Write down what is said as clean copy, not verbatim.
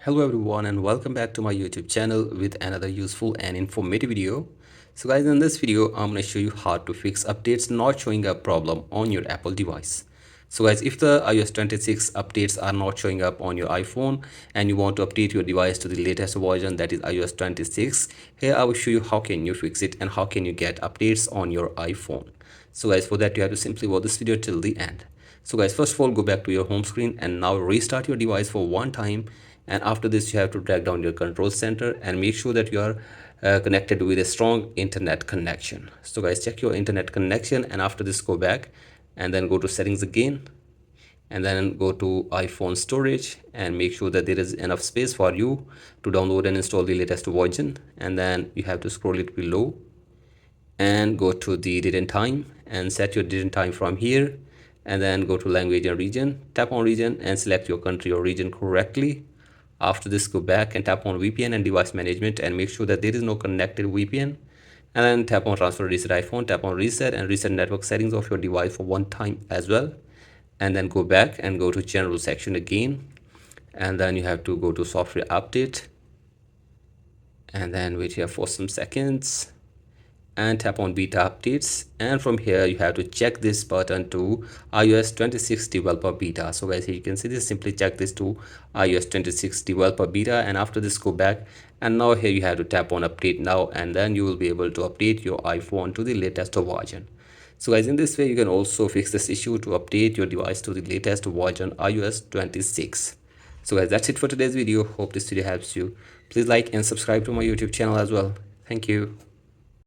Hello everyone and welcome back to my YouTube channel with another useful and informative video. So guys, in this video I'm going to show you how to fix updates not showing up problem on your Apple device. So guys, if the iOS 26 updates are not showing up on your iPhone and you want to update your device to the latest version, that is iOS 26, here I will show you how can you fix it and how can you get updates on your iPhone. So guys, for that you have to simply watch this video till the end. So guys, first of all, go back to your home screen and now restart your device for one time, and after this you have to drag down your control center and make sure that you are connected with a strong internet connection. So guys, check your internet connection, and after this go back and then go to settings again, and then go to iPhone storage and make sure that there is enough space for you to download and install the latest version. And then you have to scroll it below and go to the date and time and set your date and time from here, and then go to language and region, tap on region and select your country or region correctly. After this, go back and tap on VPN and device management and make sure that there is no connected VPN, and then tap on transfer reset iPhone, tap on reset and reset network settings of your device for one time as well. And then go back and go to general section again, and then you have to go to software update and then wait here for some seconds and tap on beta updates, and from here you have to check this button to iOS 26 developer beta. So guys, here you can see this, simply check this to iOS 26 developer beta, and after this go back and now here you have to tap on update now, and then you will be able to update your iPhone to the latest version. So guys, in this way you can also fix this issue to update your device to the latest version iOS 26. So guys, that's it for today's video. Hope this video helps you. Please like and subscribe to my YouTube channel as well. Thank you.